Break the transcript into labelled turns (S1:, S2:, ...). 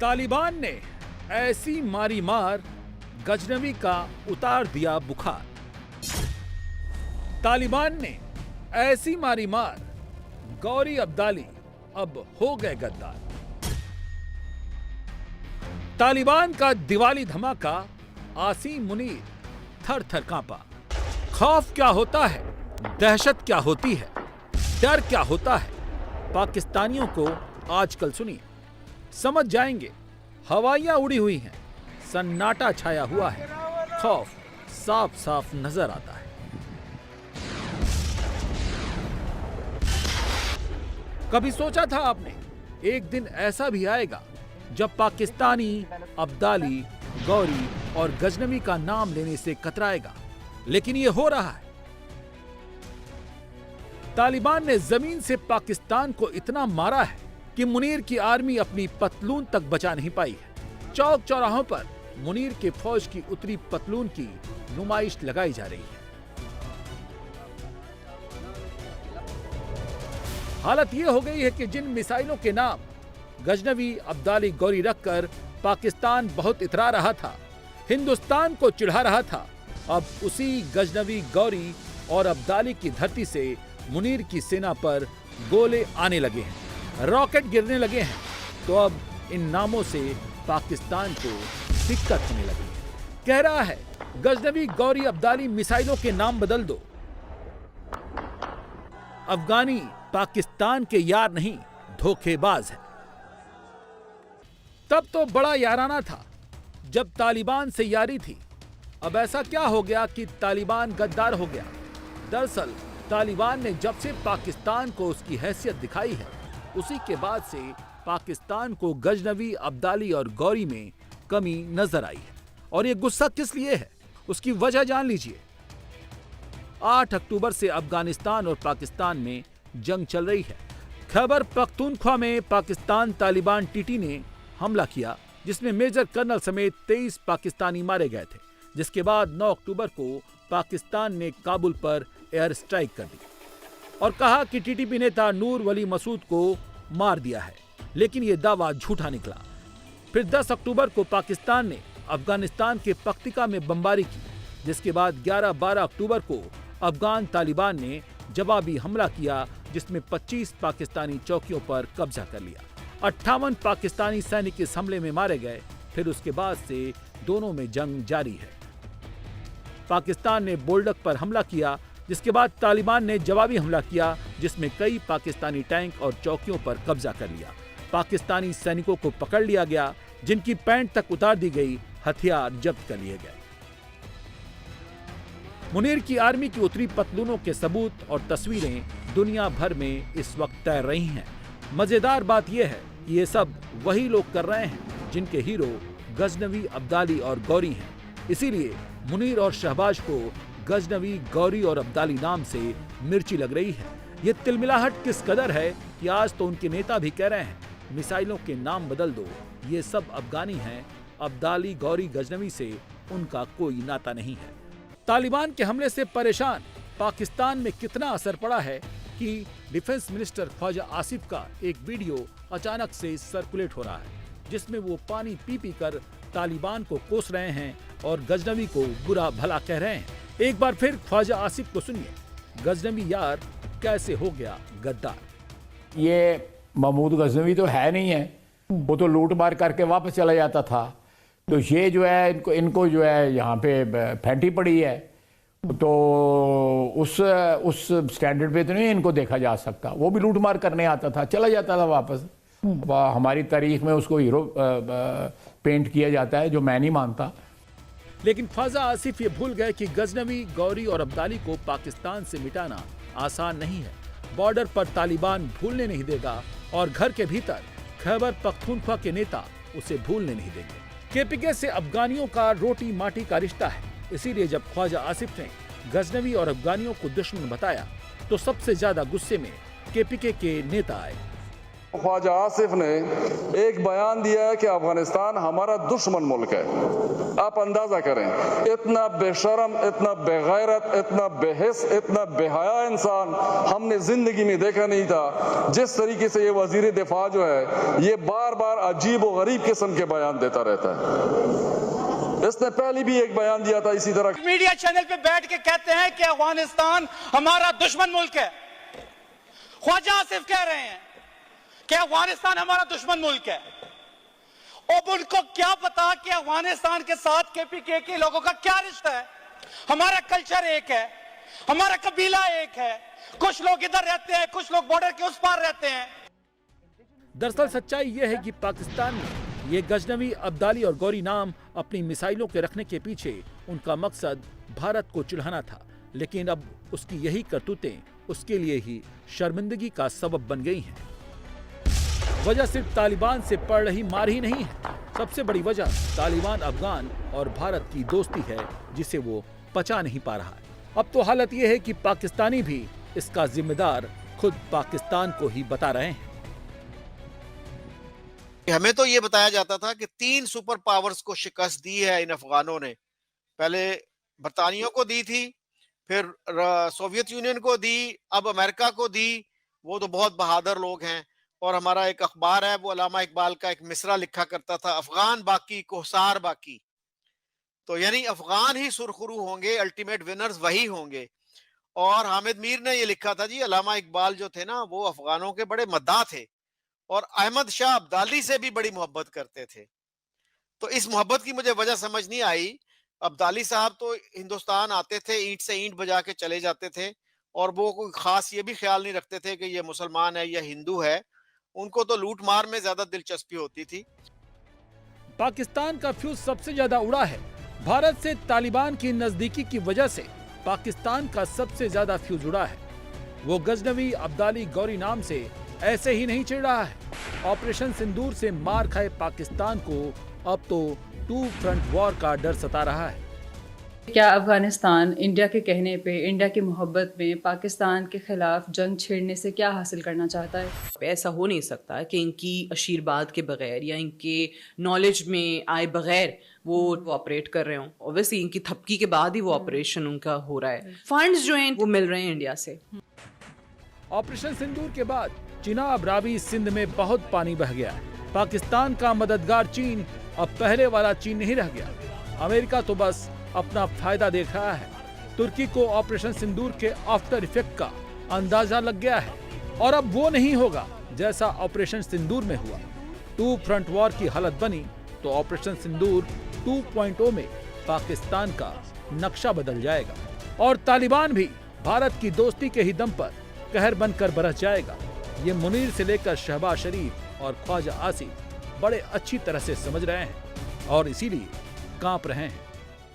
S1: तालिबान ने ऐसी मारी मार, गजनवी का उतार दिया बुखार। तालिबान ने ऐसी मारी मार, गौरी अब्दाली अब हो गए गद्दार। तालिबान का दिवाली धमाका, आसिम मुनीर थर थर कांपा। खौफ क्या होता है, दहशत क्या होती है, डर क्या होता है, पाकिस्तानियों को आजकल सुनिए, समझ जाएंगे। हवाइयां उड़ी हुई हैं, सन्नाटा छाया हुआ है, खौफ साफ साफ नजर आता है। कभी सोचा था आपने एक दिन ऐसा भी आएगा जब पाकिस्तानी अब्दाली, गौरी और गजनवी का नाम लेने से कतराएगा? लेकिन ये हो रहा है। तालिबान ने जमीन से पाकिस्तान को इतना मारा है कि मुनीर की आर्मी अपनी पतलून तक बचा नहीं पाई है। चौक चौराहों पर मुनीर के फौज की उतरी पतलून की नुमाइश लगाई जा रही है। हालत यह हो गई है कि जिन मिसाइलों के नाम गजनवी, अब्दाली, गौरी रखकर पाकिस्तान बहुत इतरा रहा था, हिंदुस्तान को चिढ़ा रहा था, अब उसी गजनवी, गौरी और अब्दाली की धरती से मुनीर की सेना पर गोले आने लगे हैं, रॉकेट गिरने लगे हैं। तो अब इन नामों से पाकिस्तान को दिक्कत होने लगी है। कह रहा है गजनवी, गौरी, अब्दाली मिसाइलों के नाम बदल दो। अफगानी पाकिस्तान के यार नहीं, धोखेबाज है। तब तो बड़ा याराना था जब तालिबान से यारी थी। अब ऐसा क्या हो गया कि तालिबान गद्दार हो गया? दरअसल तालिबान ने जब से पाकिस्तान को उसकी हैसियत दिखाई है, उसी के बाद से पाकिस्तान को गजनवी, अब्दाली और गौरी में कमी नजर आई है। और ये गुस्सा किस लिए है, उसकी वजह जान लीजिए। 8 अक्टूबर से अफगानिस्तान और पाकिस्तान में जंग चल रही है। खैबर पख्तूनख्वा में पाकिस्तान तालिबान टीटी ने हमला किया, जिसमें मेजर कर्नल समेत 23 पाकिस्तानी मारे गए थे। जिसके बाद 9 अक्टूबर को पाकिस्तान ने काबुल पर एयर स्ट्राइक कर दी और कहा कि टीटीपी नेता नूर वली मसूद को मार दिया है, लेकिन यह दावा झूठा निकला। फिर 10 अक्टूबर को पाकिस्तान ने अफगानिस्तान के पख्तिका में बमबारी की, जिसके बाद 11-12 अक्टूबर को अफगान तालिबान ने जवाबी हमला किया, जिसमें 25 पाकिस्तानी चौकियों पर कब्जा कर लिया। 58 पाकिस्तानी सैनिक इस हमले में मारे गए। फिर उसके बाद से दोनों में जंग जारी है। पाकिस्तान ने बोल्डक पर हमला किया, जिसके बाद तालिबान ने जवाबी हमला किया, जिसमें कई पाकिस्तानी टैंक और चौकियों पर कब्जा कर लिया। पाकिस्तानी सैनिकों को पकड़ लिया गया, जिनकी पैंट तक उतार दी गई, हथियार जब्त कर लिए गए। मुनीर की आर्मी की उतरी पतलूनों के सबूत और तस्वीरें दुनिया भर में इस वक्त तैर रही हैं। मजेदार बात यह है कि ये सब वही लोग कर रहे हैं जिनके हीरो गजनवी, अब्दाली और गौरी हैं। इसीलिए मुनीर और शहबाज को गजनवी, गौरी और अब्दाली नाम से मिर्ची लग रही है। ये तिलमिलाहट किस कदर है कि आज तो उनके नेता भी कह रहे हैं मिसाइलों के नाम बदल दो, ये सब अफगानी हैं, अब्दाली, गौरी, गजनवी से उनका कोई नाता नहीं है। तालिबान के हमले से परेशान पाकिस्तान में कितना असर पड़ा है कि डिफेंस मिनिस्टर ख्वाजा आसिफ का एक वीडियो अचानक से सर्कुलेट हो रहा है, जिसमें वो पानी पी पी कर तालिबान को कोस रहे हैं और गजनवी को बुरा भला कह रहे हैं। एक बार फिर ख्वाजा आसिफ को सुनिए, गजनवी यार कैसे हो गया गद्दार।
S2: ये महमूद गजनवी तो है नहीं है, वो तो लूट मार करके वापस चला जाता था। तो ये जो है इनको जो है यहाँ पे फैंटी पड़ी है, तो उस स्टैंडर्ड पे तो नहीं इनको देखा जा सकता। वो भी लूट मार करने आता था, चला जाता था वापस। हमारी तारीख में उसको हीरो पेंट किया जाता है, जो मैं नहीं मानता।
S1: लेकिन ख्वाजा आसिफ ये भूल गए कि गजनवी, गौरी और अब्दाली को पाकिस्तान से मिटाना आसान नहीं है। बॉर्डर पर तालिबान भूलने नहीं देगा और घर के भीतर खैबर पख्तूनख्वा के नेता उसे भूलने नहीं देंगे। केपीके से अफगानियों का रोटी माटी का रिश्ता है। इसीलिए जब ख्वाजा आसिफ ने गजनवी और अफगानियों को दुश्मन बताया, तो सबसे ज्यादा गुस्से में केपीके के नेता आए।
S3: ख्वाजा आसिफ ने एक बयान दिया है कि अफगानिस्तान हमारा दुश्मन मुल्क है। आप अंदाजा करें, इतना बेशरम, इतना बेगैरत, इतना बेहिस, इतना बेहया इंसान हमने जिंदगी में देखा नहीं था। जिस तरीके से ये वजीर दिफा जो है ये बार बार अजीब व गरीब किस्म के बयान देता रहता है। इसने पहले भी एक बयान दिया था इसी तरह।
S4: मीडिया चैनल पे बैठ के कहते हैं कि अफगानिस्तान हमारा दुश्मन मुल्क है। ख्वाजा आसिफ कह रहे हैं कि अफगानिस्तान हमारा दुश्मन मुल्क है। अब उनको क्या पता कि अफगानिस्तान के साथ केपीके के लोगों का क्या रिश्ता है। हमारा कल्चर एक है, हमारा कबीला एक है, कुछ लोग इधर रहते हैं, कुछ लोग बॉर्डर के उस पार रहते हैं।
S1: दरअसल सच्चाई यह है कि पाकिस्तान में ये गजनवी, अब्दाली और गौरी नाम अपनी मिसाइलों के रखने के पीछे उनका मकसद भारत को चिढ़ाना था, लेकिन अब उसकी यही करतूतें उसके लिए ही शर्मिंदगी का सबब बन गई हैं। वजह सिर्फ तालिबान से पड़ रही मार ही नहीं है, सबसे बड़ी वजह तालिबान अफगान और भारत की दोस्ती है जिसे वो पचा नहीं पा रहा है। अब तो हालत ये है कि पाकिस्तानी भी इसका जिम्मेदार खुद पाकिस्तान को ही बता रहे हैं।
S5: हमें तो ये बताया जाता था कि 3 सुपर पावर्स को शिकस्त दी है इन अफगानों ने। पहले बरतानियों को दी थी, फिर सोवियत यूनियन को दी, अब अमेरिका को दी। वो तो बहुत बहादुर लोग हैं। और हमारा एक अखबार है, वो अल्लामा इकबाल का एक मिसरा लिखा करता था, अफगान बाकी कोहसार बाकी। तो यानी अफगान ही सुरखरू होंगे, अल्टीमेट विनर्स वही होंगे। और हामिद मीर ने ये लिखा था जी, अल्लामा इकबाल जो थे ना वो अफगानों के बड़े मद्दाह थे और अहमद शाह अब्दाली से भी बड़ी मोहब्बत करते थे। तो इस मोहब्बत की मुझे वजह समझ नहीं आई। अब्दाली साहब तो हिंदुस्तान आते थे, ईंट से ईंट बजा के चले जाते थे और वो कोई खास ये भी ख्याल नहीं रखते थे कि ये मुसलमान है या हिंदू है। उनको तो लूट मार में ज्यादा दिलचस्पी होती थी।
S1: पाकिस्तान का फ्यूज सबसे ज्यादा उड़ा है। भारत से तालिबान की नजदीकी की वजह से पाकिस्तान का सबसे ज्यादा फ्यूज उड़ा है। वो गजनवी, अब्दाली, गौरी नाम से ऐसे ही नहीं चिढ़ रहा है। ऑपरेशन सिंदूर से मार खाए पाकिस्तान को अब तो 2 फ्रंट वॉर का डर सता रहा है।
S6: क्या अफगानिस्तान इंडिया के कहने पे, इंडिया की मोहब्बत में पाकिस्तान के खिलाफ जंग छेड़ने से क्या हासिल करना चाहता है?
S7: ऐसा हो नहीं सकता कि इनकी आशीर्वाद के बगैर या इनके नॉलेज में आए बगैर वो ऑपरेट कर रहे हों। ऑब्वियसली इनकी थपकी के बाद ही वो ऑपरेशन उनका हो रहा है। फंड्स जो हैं वो मिल रहे हैं इंडिया से।
S1: ऑपरेशन सिंदूर के बाद चिनाब, रावी, सिंध में बहुत पानी बह गया है। पाकिस्तान का मददगार चीन अब पहले वाला चीन नहीं रह गया। अमेरिका तो बस अपना फायदा देख रहा है। तुर्की को ऑपरेशन सिंदूर के आफ्टर इफेक्ट का अंदाजा लग गया है और अब वो नहीं होगा जैसा ऑपरेशन सिंदूर में हुआ। 2 फ्रंट वॉर की हालत बनी तो ऑपरेशन सिंदूर 2.0 में पाकिस्तान का नक्शा बदल जाएगा और तालिबान भी भारत की दोस्ती के ही दम पर कहर बनकर बरस जाएगा। ये मुनीर से लेकर शहबाज शरीफ और ख्वाजा आसिफ बड़े अच्छी तरह से समझ रहे हैं और इसीलिए कांप रहे हैं।